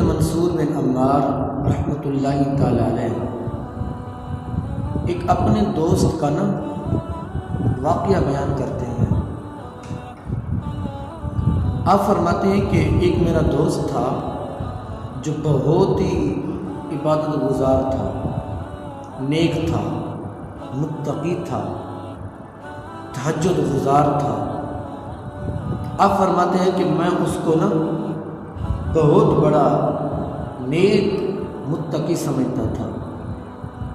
منصور بن عمار رحمۃ اللہ تعالی علیہ ایک اپنے دوست کا واقعہ بیان کرتے ہیں۔ آپ فرماتے ہیں کہ ایک میرا دوست تھا جو بہت ہی عبادت گزار تھا، نیک تھا، متقی تھا، تہجد گزار تھا۔ آپ فرماتے ہیں کہ میں اس کو بہت بڑا نیک متقی سمجھتا تھا۔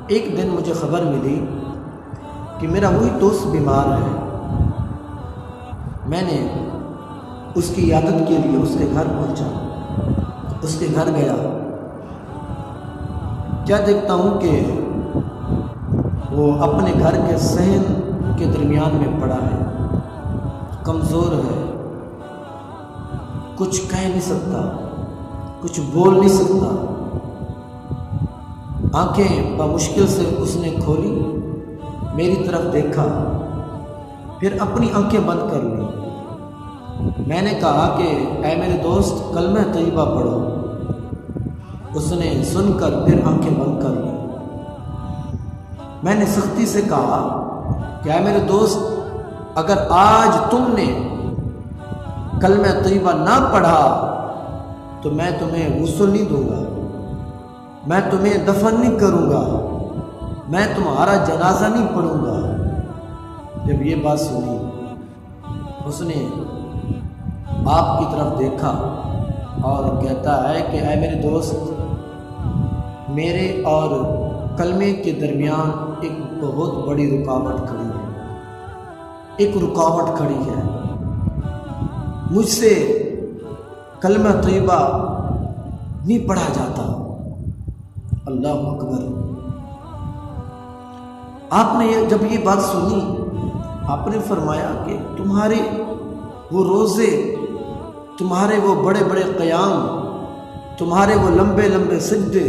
ایک دن مجھے خبر ملی کہ میرا وہی دوست بیمار ہے۔ میں نے اس کی عیادت کے لیے اس کے گھر پہنچا، اس کے گھر گیا۔ کیا دیکھتا ہوں کہ وہ اپنے گھر کے صحن کے درمیان میں پڑا ہے، کمزور ہے، کچھ کہہ نہیں سکتا، کچھ بول نہیں سکتا۔ آنکھیں بمشکل سے اس نے کھولی، میری طرف دیکھا، پھر اپنی آنکھیں بند کر لی۔ میں نے کہا کہ اے میرے دوست کلمہ طیبہ پڑھو۔ اس نے سن کر پھر آنکھیں بند کر لی۔ میں نے سختی سے کہا کہ اے میرے دوست اگر آج تم نے کلمہ طیبہ نہ پڑھا تو میں تمہیں غسل نہیں دوں گا، میں تمہیں دفن نہیں کروں گا، میں تمہارا جنازہ نہیں پڑھوں گا۔ جب یہ بات سنی، اس نے آپ کی طرف دیکھا اور کہتا ہے کہ اے میرے دوست، میرے اور کلمے کے درمیان ایک بہت بڑی رکاوٹ کھڑی ہے، ایک رکاوٹ کھڑی ہے، مجھ سے کلمہ طیبہ نہیں پڑھا جاتا۔ اللہ اکبر۔ آپ نے جب یہ بات سنی، آپ نے فرمایا کہ تمہارے وہ روزے، تمہارے وہ بڑے بڑے قیام، تمہارے وہ لمبے لمبے سجدے،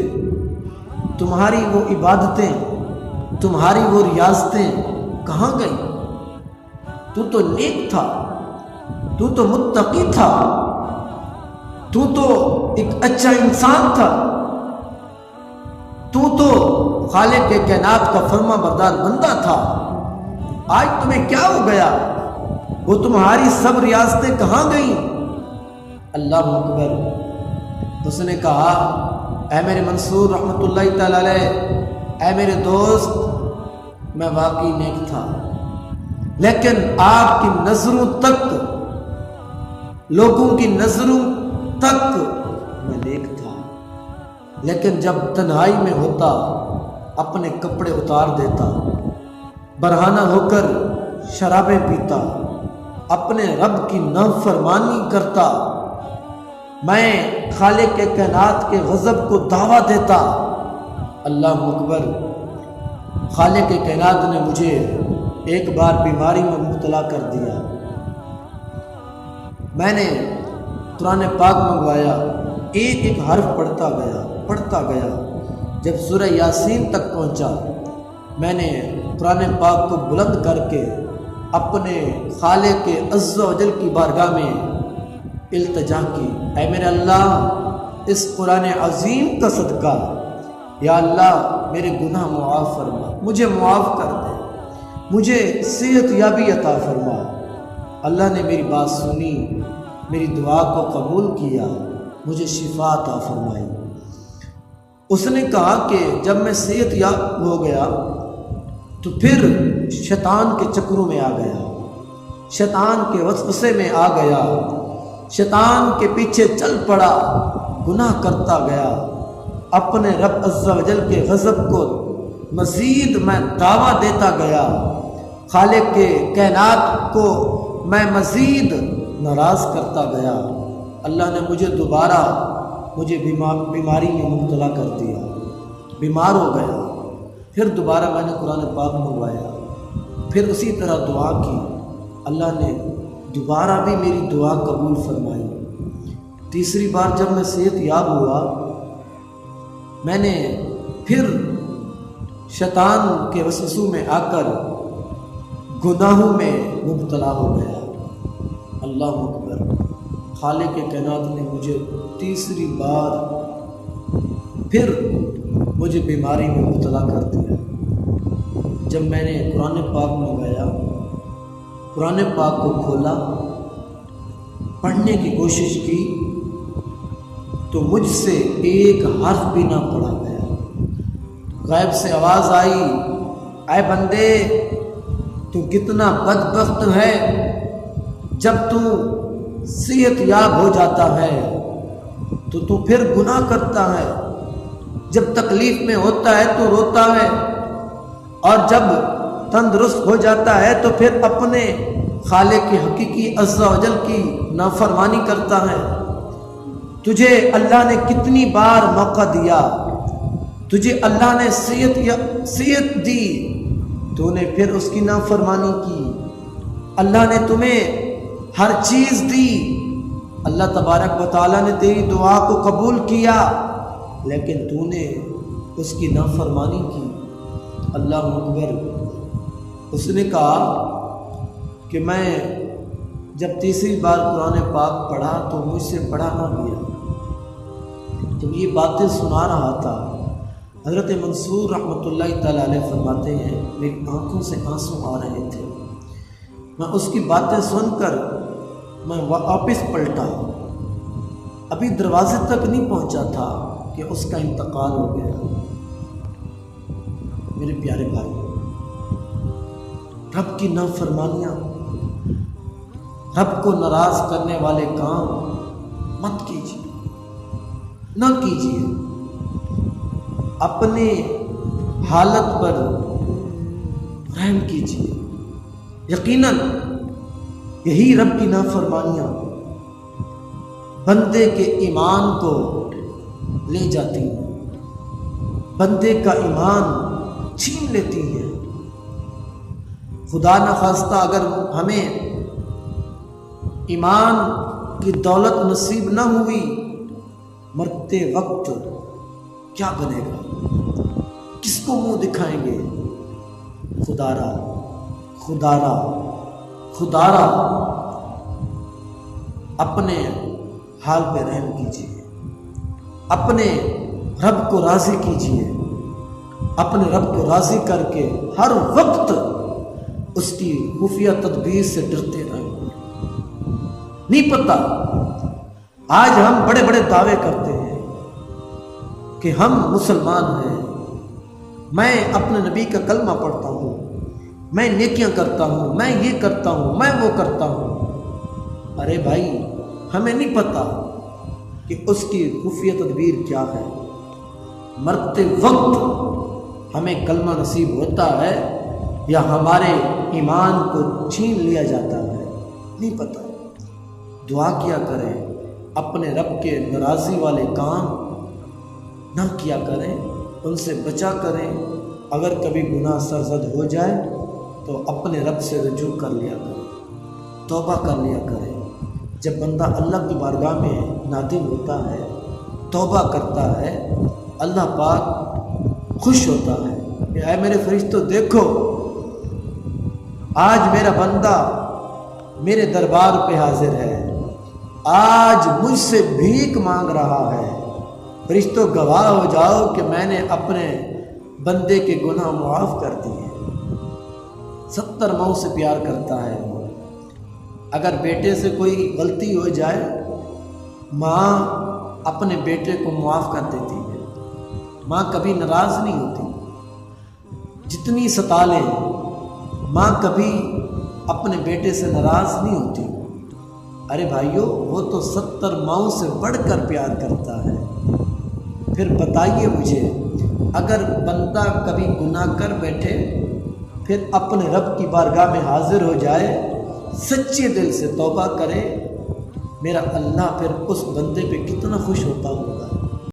تمہاری وہ عبادتیں، تمہاری وہ ریاضتیں کہاں گئی؟ تو نیک تھا، تو متقی تھا، تو ایک اچھا انسان تھا، تو خالق کے کائنات کا فرما بردار بندہ تھا۔ آج تمہیں کیا ہو گیا؟ وہ تمہاری سب ریاستیں کہاں گئیں؟ اللہ اکبر۔ اس نے کہا اے میرے منصور رحمۃ اللہ تعالی علیہ، اے میرے دوست، میں واقعی نیک تھا، لیکن آپ کی نظروں تک، لوگوں کی نظروں تک میں نیک تھا، لیکن جب تنہائی میں ہوتا اپنے کپڑے اتار دیتا، برہنہ ہو کر شرابیں پیتا، اپنے رب کی نافرمانی کرتا، میں خالق کے کائنات کے غضب کو دعویٰ دیتا۔ اللہ اکبر۔ خالق کے کائنات نے مجھے ایک بار بیماری میں مبتلا کر دیا۔ میں نے قرآن پاک منگوایا، ایک ایک حرف پڑھتا گیا۔ جب سورہ یاسین تک پہنچا، میں نے قرآن پاک کو بلند کر کے اپنے خالق کے عز و جل کی بارگاہ میں التجا کی، اے میرے اللہ، اس قرآن عظیم کا صدقہ یا اللہ میرے گناہ معاف فرما، مجھے معاف کر دے، مجھے صحت یابی عطا فرما۔ اللہ نے میری بات سنی، میری دعا کو قبول کیا، مجھے شفا عطا فرمائی۔ اس نے کہا کہ جب میں صحت یاب ہو گیا تو پھر شیطان کے چکروں میں آ گیا، شیطان کے وسوسے میں آ گیا، شیطان کے پیچھے چل پڑا، گناہ کرتا گیا، اپنے رب عز و جل کے غضب کو مزید میں دعویٰ دیتا گیا، خالق کے کائنات کو میں مزید ناراض کرتا گیا۔ اللہ نے مجھے بیماری میں مبتلا کر دیا، بیمار ہو گیا۔ پھر دوبارہ میں نے قرآن پاک منگوایا، پھر اسی طرح دعا کی، اللہ نے دوبارہ بھی میری دعا قبول فرمائی۔ تیسری بار جب میں صحت یاب ہوا، میں نے پھر شیطان کے وسوسوں میں آ کر گناہوں میں مبتلا ہو گیا۔ اللہ اکبر۔ خالق کائنات نے مجھے تیسری بار پھر مجھے بیماری میں مبتلا کر دیا۔ جب میں نے قرآن پاک منگایا، قرآن پاک کو کھولا، پڑھنے کی کوشش کی تو مجھ سے ایک حرف بھی نہ پڑھا گیا۔ غیب سے آواز آئی، اے بندے تو کتنا بدبخت ہے، جب تو صحت یاب ہو جاتا ہے تو پھر گناہ کرتا ہے، جب تکلیف میں ہوتا ہے تو روتا ہے، اور جب تندرست ہو جاتا ہے تو پھر اپنے خالق کی حقیقی عز و جل کی نافرمانی کرتا ہے۔ تجھے اللہ نے کتنی بار موقع دیا، تجھے اللہ نے صحت دی، تو نے پھر اس کی نافرمانی کی۔ اللہ نے تمہیں ہر چیز دی، اللہ تبارک و تعالیٰ نے تیری دعا کو قبول کیا، لیکن تو نے اس کی نافرمانی کی۔ اللہ اکبر۔ اس نے کہا کہ میں جب تیسری بار قرآن پاک پڑھا تو مجھ سے پڑھا نہ گیا۔ جب یہ باتیں سنا رہا تھا، حضرت منصور رحمۃ اللہ تعالیٰ علیہ فرماتے ہیں میری آنکھوں سے آنسو آ رہے تھے۔ میں اس کی باتیں سن کر میں واپس پلٹا، ابھی دروازے تک نہیں پہنچا تھا کہ اس کا انتقال ہو گیا۔ میرے پیارے بھائی، رب کی نافرمانیاں، رب کو ناراض کرنے والے کام مت کیجیے، نہ کیجیے۔ اپنے حالت پر رحم کیجیے۔ یقیناً یہی رب کی نافرمانیاں بندے کے ایمان کو لے جاتی ہیں، بندے کا ایمان چھین لیتی ہیں۔ خدا نخواستہ اگر ہمیں ایمان کی دولت نصیب نہ ہوئی، مرتے وقت کیا بنے گا؟ کس کو منہ دکھائیں گے؟ خدارا خدارا خدارا اپنے حال پہ رحم کیجیے، اپنے رب کو راضی کیجیے، اپنے رب کو راضی کر کے ہر وقت اس کی خفیہ تدبیر سے ڈرتے رہیں۔ نہیں پتہ، آج ہم بڑے بڑے دعوے کرتے ہیں کہ ہم مسلمان ہیں، میں اپنے نبی کا کلمہ پڑھتا ہوں، میں نیکیاں کرتا ہوں، میں یہ کرتا ہوں، میں وہ کرتا ہوں۔ ارے بھائی، ہمیں نہیں پتہ کہ اس کی خفیہ تدبیر کیا ہے۔ مرتے وقت ہمیں کلمہ نصیب ہوتا ہے یا ہمارے ایمان کو چھین لیا جاتا ہے، نہیں پتہ۔ دعا کیا کریں، اپنے رب کے ناراضی والے کام نہ کیا کریں، ان سے بچا کریں۔ اگر کبھی گناہ سرزد ہو جائے تو اپنے رب سے رجوع کر لیا کریں، توبہ کر لیا کریں۔ جب بندہ اللہ کی بارگاہ میں نادم ہوتا ہے، توبہ کرتا ہے، اللہ پاک خوش ہوتا ہے کہ اے میرے فرشتوں دیکھو، آج میرا بندہ میرے دربار پہ حاضر ہے، آج مجھ سے بھیک مانگ رہا ہے۔ فرشتوں گواہ ہو جاؤ کہ میں نے اپنے بندے کے گناہ معاف کر دیے۔ 70 ماؤں سے پیار کرتا ہے وہ۔ اگر بیٹے سے کوئی غلطی ہو جائے، ماں اپنے بیٹے کو معاف کر دیتی ہے، ماں کبھی ناراض نہیں ہوتی۔ جتنی ستا لے، ماں کبھی اپنے بیٹے سے ناراض نہیں ہوتی۔ ارے بھائیو، وہ تو 70 ماؤں سے بڑھ کر پیار کرتا ہے۔ پھر بتائیے مجھے، اگر بندہ کبھی گناہ کر بیٹھے، پھر اپنے رب کی بارگاہ میں حاضر ہو جائے، سچے دل سے توبہ کرے، میرا اللہ پھر اس بندے پہ کتنا خوش ہوتا ہو۔